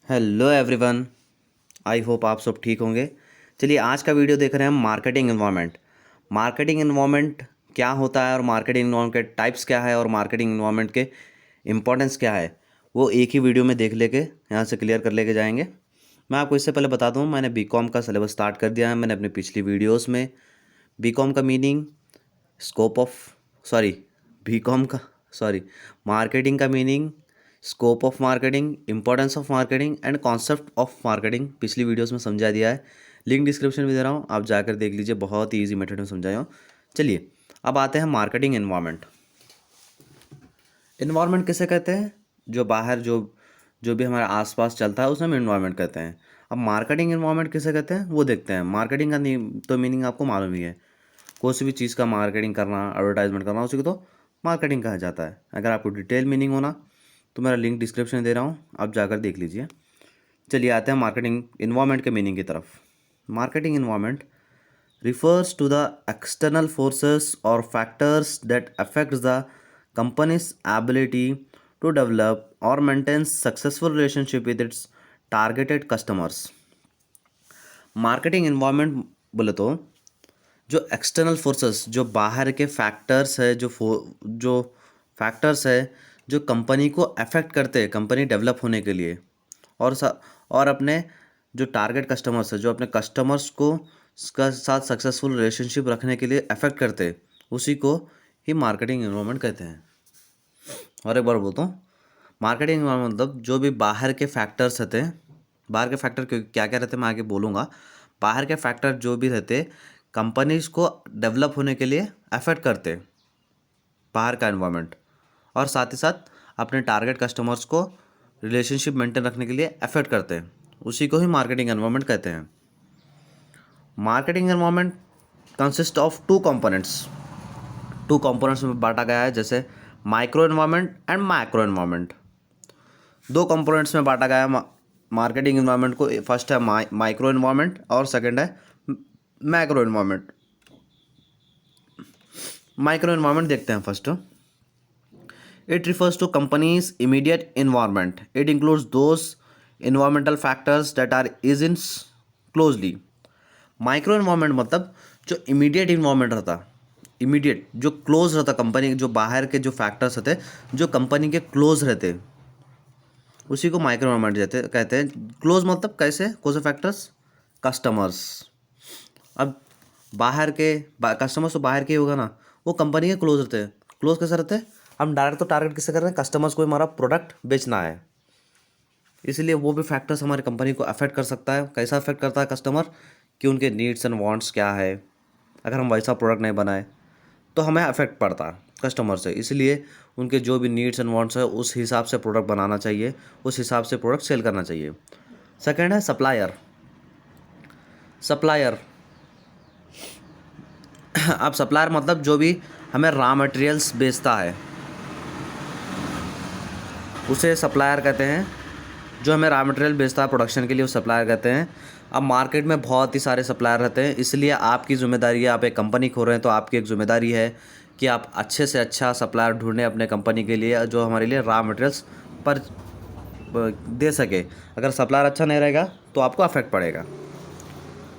Hello everyone. I hope आप सब ठीक होंगे। चलिए आज का वीडियो देख रहे हैं हम मार्केटिंग इन्वायरमेंट। मार्केटिंग इन्वायरमेंट क्या होता है और मार्केटिंग इन्वायरमेंट के टाइप्स क्या है और मार्केटिंग इन्वायरमेंट के इम्पोर्टेंस क्या है, वो एक ही वीडियो में देख लेके यहाँ से क्लियर कर लेके जाएंगे। मैं आपको इससे पहले बता दूँ, मैंने बीकॉम का सिलेबस स्टार्ट कर दिया है। मैंने अपनी पिछली वीडियोज़ में बीकॉम का meaning, scope of sorry BCom का सॉरी मार्केटिंग का meaning, scope of marketing, importance of marketing and concept of marketing पिछली वीडियोस में समझा दिया है। लिंक डिस्क्रिप्शन में दे रहा हूँ, आप जाकर देख लीजिए। बहुत ही ईजी मेथड में समझाया हूँ। चलिए अब आते हैं मार्केटिंग इन्वायरमेंट। इन्वायरमेंट किसे कहते हैं? जो बाहर जो जो भी हमारे आसपास चलता है उसे हम इन्वायरमेंट कहते हैं। अब मार्केटिंग इन्वायरमेंट किसे कहते हैं वो देखते हैं। मार्केटिंग का तो मीनिंग आपको मालूम ही है। कोई भी चीज़ का मार्केटिंग करना, एडवर्टाइजमेंट करना, उसी को तो मार्केटिंग कहा जाता है। अगर आपको डिटेल मीनिंग होना तो मेरा लिंक डिस्क्रिप्शन में दे रहा हूँ, आप जाकर देख लीजिए। चलिए आते हैं मार्केटिंग इन्वायरमेंट के मीनिंग की तरफ। Marketing environment refers to the external forces or factors that affect the company's ability to develop or maintain successful relationship with its targeted customers। Marketing environment बोले तो जो एक्सटर्नल फोर्सेस, जो बाहर के factors है, जो फैक्टर्स है जो कंपनी को अफेक्ट करते हैं कंपनी डेवलप होने के लिए, और अपने जो टारगेट कस्टमर्स है, जो अपने कस्टमर्स को का साथ सक्सेसफुल रिलेशनशिप रखने के लिए अफेक्ट करते हैं, उसी को ही मार्केटिंग इन्वायरमेंट कहते हैं। और एक बार बोलता हूँ, मार्केटिंग इन्वायरमेंट मतलब जो भी बाहर के फैक्टर्स रहते हैं। बाहर के फैक्टर क्या क्या रहते हैं मैं आगे बोलूँगा। बाहर के फैक्टर जो भी रहते कंपनीज को डेवलप होने के लिए अफेक्ट करते हैं, बाहर का इन्वायरमेंट, और साथ ही साथ अपने टारगेट कस्टमर्स को रिलेशनशिप मेंटेन रखने के लिए अफेक्ट करते हैं, उसी को ही मार्केटिंग एनवायरनमेंट कहते हैं। Marketing environment consist of two components में बांटा गया है, जैसे micro environment and macro environment. दो कंपोनेंट्स में बांटा गया है मार्केटिंग एनवायरनमेंट को। फर्स्ट है माइक्रो एनवायरनमेंट और सेकंड है मैक्रो एनवायरनमेंट। माइक्रो एनवायरनमेंट देखते हैं first. It refers to company's immediate environment. It includes those environmental factors that are is closely. Micro environment मतलब जो इमीडिएट इन्वायरमेंट रहता, इमीडिएट जो क्लोज रहता कंपनी, जो बाहर के जो फैक्टर्स रहते जो कंपनी के क्लोज रहते, उसी को माइक्रो इन्वायरमेंट कहते हैं। क्लोज मतलब कैसे? कौन से फैक्टर्स? कस्टमर्स। अब बाहर के कस्टमर्स तो बाहर के ही होगा ना, वो कंपनी के क्लोज रहते हैं। क्लोज कैसे रहते हैं? हम डायरेक्ट तो टारगेट किससे कर रहे हैं? कस्टमर्स को हमारा प्रोडक्ट बेचना है, इसलिए वो भी फैक्टर्स हमारी कंपनी को अफेक्ट कर सकता है। कैसा अफेक्ट करता है कस्टमर? कि उनके नीड्स एंड वांट्स क्या है। अगर हम वैसा प्रोडक्ट नहीं बनाए तो हमें अफेक्ट पड़ता है कस्टमर से, इसलिए उनके जो भी नीड्स एंड वांट्स है उस हिसाब से प्रोडक्ट बनाना चाहिए, उस हिसाब से प्रोडक्ट सेल करना चाहिए। सेकेंड है सप्लायर। सप्लायर अब सप्लायर मतलब जो भी हमें रॉ मटेरियल्स बेचता है उसे सप्लायर कहते हैं। जो हमें रॉ मटेरियल बेचता है प्रोडक्शन के लिए, वो सप्लायर कहते हैं। अब मार्केट में बहुत ही सारे सप्लायर रहते हैं, इसलिए आपकी जिम्मेदारी है, आप एक कंपनी खोल रहे हैं तो आपकी एक जिम्मेदारी है कि आप अच्छे से अच्छा सप्लायर ढूंढें अपने कंपनी के लिए, जो हमारे लिए रॉ मटेरियल्स पर दे सके। अगर सप्लायर अच्छा नहीं रहेगा तो आपको अफेक्ट पड़ेगा।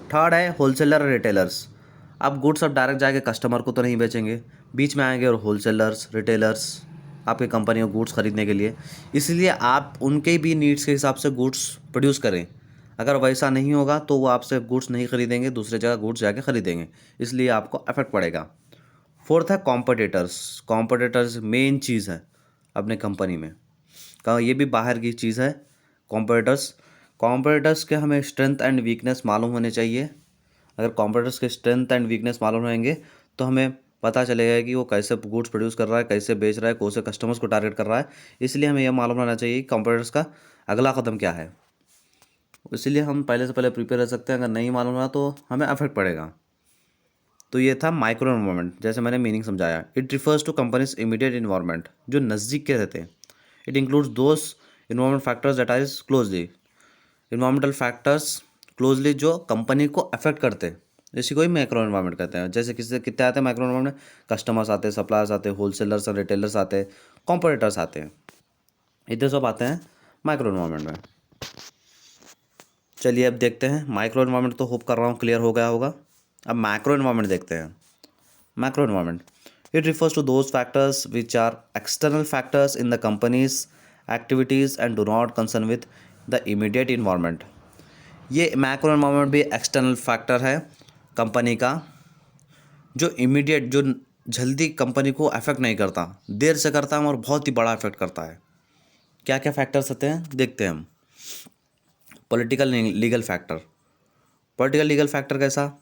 थर्ड है होलसेलर और रिटेलर्स। अब गुड्स आप डायरेक्ट जाके कस्टमर को तो नहीं बेचेंगे, बीच में आएंगे और होलसेलर्स, रिटेलर्स आपकी कंपनी को गुड्स खरीदने के लिए, इसलिए आप उनके भी नीड्स के हिसाब से गुड्स प्रोड्यूस करें। अगर वैसा नहीं होगा तो वो आपसे गुड्स नहीं खरीदेंगे, दूसरे जगह गुड्स जाके खरीदेंगे, इसलिए आपको अफेक्ट पड़ेगा। फोर्थ है कॉम्पिटिटर्स। कॉम्पिटिटर्स मेन चीज़ है अपने कंपनी में, कहा ये भी बाहर की चीज़ है। कॉम्पिटिटर्स कॉम्पिटिटर्स के हमें स्ट्रेंथ एंड वीकनेस मालूम होने चाहिए। अगर कॉम्पिटिटर्स के स्ट्रेंथ एंड वीकनेस मालूम रहेंगे तो हमें पता चलेगा कि वो कैसे गुड्स प्रोड्यूस कर रहा है, कैसे बेच रहा है, कौन से कस्टमर्स को टारगेट कर रहा है। इसलिए हमें यह मालूम रहना चाहिए कि कॉम्पिटिटर्स का अगला कदम क्या है, इसलिए हम पहले से पहले प्रिपेयर रह सकते हैं। अगर नहीं मालूम रहा तो हमें अफेक्ट पड़ेगा। तो ये था माइक्रो इन्वायरमेंट, जैसे मैंने मीनिंग समझाया। It refers to companies immediate environment, जो नज़दीक के रहते हैं। It includes those environment factors that are is closely. Environmental factors closely जो कंपनी को अफेक्ट करते हैं, इसी को ही माइक्रो इन्वायरमेंट कहते हैं। जैसे किससे कितने आते हैं माइक्रो इन्वायरमेंट में? कस्टमर्स आते हैं, सप्लायर्स आते हैं, होलसेलर्स और रिटेलर्स आते हैं, कॉम्पिटिटर्स आते हैं, इतने सब आते हैं माइक्रो इन्वायरमेंट में। चलिए अब देखते हैं माइक्रो इन्वायरमेंट, तो होप कर रहा हूँ क्लियर हो गया होगा। अब मैक्रो इन्वायरमेंट देखते हैं। Macro environment, it refers to those factors which are external factors in the companies activities and do not concern with the immediate environment. ये मैक्रो इन्वायरमेंट भी एक्सटर्नल फैक्टर है कंपनी का, जो इमीडिएट, जो जल्दी company को अफेक्ट नहीं करता, देर से करता है और बहुत ही बड़ा अफेक्ट करता है। क्या क्या फैक्टर्स होते हैं देखते हैं हम। Political legal factor, political legal factor कैसा,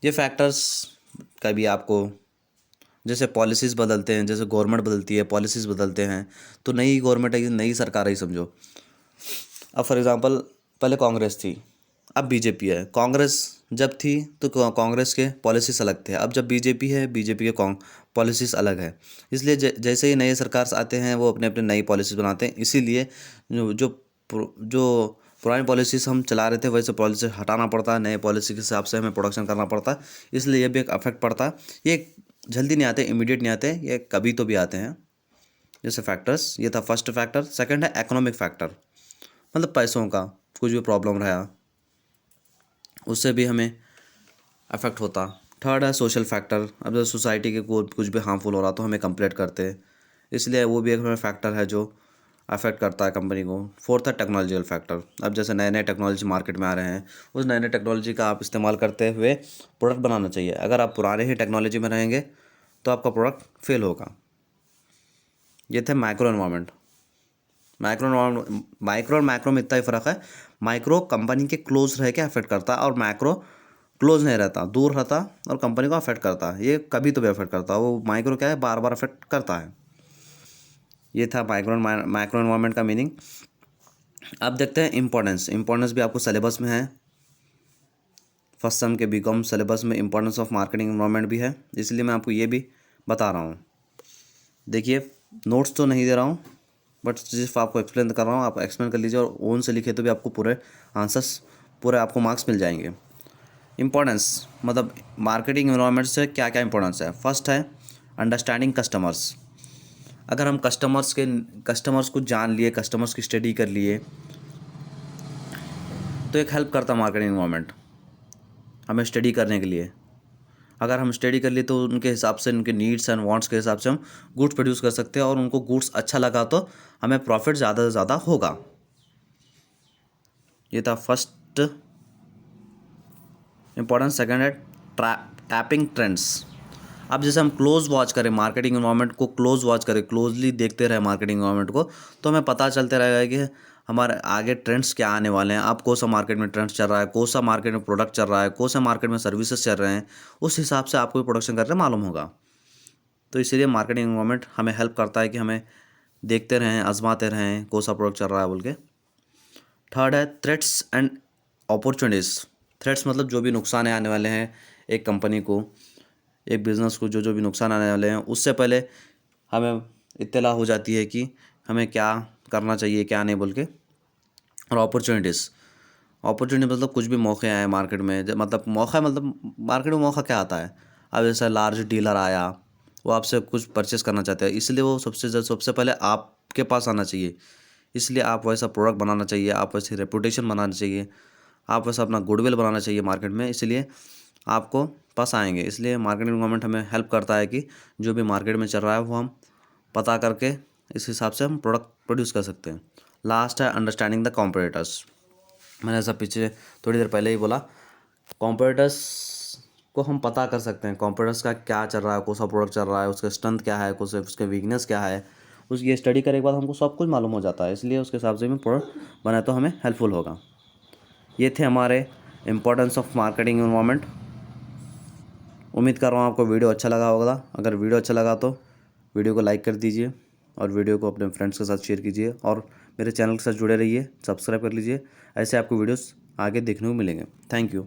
ये फैक्टर्स कभी आपको, जैसे पॉलिसीज़ बदलते हैं, जैसे गवर्नमेंट बदलती है, पॉलिसीज़ बदलते हैं, तो नई गवर्नमेंट आई, नई सरकार आई समझो। अब फॉर एग्ज़ाम्पल पहले कांग्रेस थी, अब बीजेपी है। कांग्रेस जब थी तो कांग्रेस के पॉलिसीज़ अलग थे, अब जब बीजेपी है, बीजेपी के पॉलिसीज़ अलग है। इसलिए जैसे ही नए सरकार आते हैं वो अपने अपने नई पॉलिसीज़ बनाते हैं। इसीलिए जो पुरानी पॉलिसीज़ हम चला रहे थे वैसे पॉलिसी हटाना पड़ता है, नए पॉलिसी के हिसाब से हमें प्रोडक्शन करना पड़ता है। इसलिए ये भी एक अफेक्ट पड़ता है। ये जल्दी नहीं आते, इमीडिएट नहीं आते, ये कभी तो भी आते हैं। जैसे फैक्टर्स, ये था फर्स्ट फैक्टर। सेकंड है इकोनॉमिक फैक्टर, मतलब पैसों का कुछ भी प्रॉब्लम रहा उससे भी हमें अफेक्ट होता। थर्ड है सोशल फैक्टर, अब जब सोसाइटी के को कुछ भी हार्मफुल हो रहा तो हमें कंप्लेंट करते हैं, इसलिए वो भी एक हमें फैक्टर है जो अफेक्ट करता है कंपनी को। फोर्थ है टेक्नोलॉजिकल फैक्टर, अब जैसे नए नए टेक्नोलॉजी मार्केट में आ रहे हैं, उस नए नए टेक्नोलॉजी का आप इस्तेमाल करते हुए प्रोडक्ट बनाना चाहिए। अगर आप पुराने ही टेक्नोलॉजी में रहेंगे तो आपका प्रोडक्ट फेल होगा। ये थे माइक्रो एनवायरनमेंट। माइक्रो और मैक्रो में इतना ही फ़र्क है, माइक्रो कंपनी के क्लोज रह के अफेक्ट करता है और मैक्रो क्लोज नहीं रहता, दूर रहता और कंपनी को अफेक्ट करता है। ये कभी तो भी अफेक्ट करता है, वो माइक्रो क्या है, बार बार अफेक्ट करता है। ये था माइक्रो एनवायरनमेंट का मीनिंग। अब देखते हैं इंपॉर्टेंस। इंपॉर्टेंस भी आपको सिलेबस में है, फर्स्ट सेम के बीकॉम सिलेबस में इंपॉर्टेंस ऑफ मार्केटिंग एनवायरनमेंट भी है, इसलिए मैं आपको ये भी बता रहा हूँ। देखिए नोट्स तो नहीं दे रहा हूँ, बट सिर्फ आपको एक्सप्लेन कर रहा हूँ, आप एक्सप्लेन कर लीजिए और ओन से लिखे तो भी आपको पूरे आंसर्स, पूरे आपको मार्क्स मिल जाएंगे। इंपॉर्टेंस मतलब मार्केटिंग एनवायरनमेंट से क्या क्या इंपॉर्टेंस है। फर्स्ट है अंडरस्टैंडिंग कस्टमर्स। अगर हम कस्टमर्स को जान लिए, कस्टमर्स की स्टडी कर लिए तो एक हेल्प करता मार्केटिंग एनवायरनमेंट हमें स्टडी करने के लिए। अगर हम स्टडी कर लिए तो उनके हिसाब से, उनके नीड्स एंड वांट्स के हिसाब से हम गुड्स प्रोड्यूस कर सकते हैं और उनको गुड्स अच्छा लगा तो हमें प्रॉफिट ज़्यादा से ज़्यादा होगा। ये था फर्स्ट इंपॉर्टेंस। सेकंड है टैपिंग ट्रेंड्स। अब जैसे हम क्लोज वॉच करें मार्केटिंग एनवायरनमेंट को, क्लोज वॉच करें, क्लोजली देखते रहे मार्केटिंग एनवायरनमेंट को, तो हमें पता चलते रहेगा कि हमारे आगे ट्रेंड्स क्या आने वाले हैं। अब कौन सा मार्केट में ट्रेंड्स चल रहा है, कौन सा मार्केट में प्रोडक्ट चल रहा है, कौन सा मार्केट में सर्विसेज चल रहे हैं, उस हिसाब से आपको प्रोडक्शन करके मालूम होगा। तो इसीलिए मार्केटिंग एनवायरनमेंट हमें हेल्प करता है कि हमें देखते रहें, आजमाते रहें कौन सा प्रोडक्ट चल रहा है बोल के। थर्ड है थ्रेट्स एंड अपॉर्चुनिटीज़। थ्रेट्स मतलब जो भी नुकसान आने वाले हैं एक कंपनी को, एक बिज़नेस को, जो जो भी नुकसान आने वाले हैं उससे पहले हमें इत्तला हो जाती है कि हमें क्या करना चाहिए क्या नहीं बोल के। और अपॉर्चुनिटी मतलब कुछ भी मौके आए मार्केट में, मतलब मौका, मतलब मार्केट में मौका क्या आता है। अब जैसा लार्ज डीलर आया, वो आपसे कुछ परचेस करना चाहते हैं, इसलिए वो सबसे पहले आपके पास आना चाहिए। इसलिए आप वैसा प्रोडक्ट बनाना चाहिए, आप वैसी रेपुटेशन बनाना चाहिए, आप वैसा अपना गुडविल बनाना चाहिए मार्केट में, इसलिए आपको पास आएंगे। इसलिए मार्केटिंग गवर्नमेंट हमें हेल्प करता है कि जो भी मार्केट में चल रहा है वो हम पता करके इस हिसाब से हम प्रोडक्ट प्रोड्यूस कर सकते हैं। लास्ट है अंडरस्टैंडिंग द कॉम्पिटिटर्स। मैंने ऐसा पीछे थोड़ी देर पहले ही बोला, कॉम्पिटिटर्स को हम पता कर सकते हैं, कॉम्पिटिटर्स का क्या चल रहा है, कौन सा प्रोडक्ट चल रहा है, उसका स्ट्रेंथ क्या है, कौन से उसके वीकनेस क्या है, ये स्टडी करने के बाद हमको सब कुछ मालूम हो जाता है। इसलिए उसके हिसाब से भी प्रोडक्ट बनाए तो हमें हेल्पफुल होगा। ये थे हमारे इंपॉर्टेंस ऑफ मार्केटिंग एनवायरनमेंट। उम्मीद कर रहा हूँ आपको वीडियो अच्छा लगा होगा। अगर वीडियो अच्छा लगा तो वीडियो को लाइक कर दीजिए और वीडियो को अपने फ्रेंड्स के साथ शेयर कीजिए और मेरे चैनल के साथ जुड़े रहिए, सब्सक्राइब कर लीजिए। ऐसे आपको वीडियोस आगे देखने को मिलेंगे। Thank you.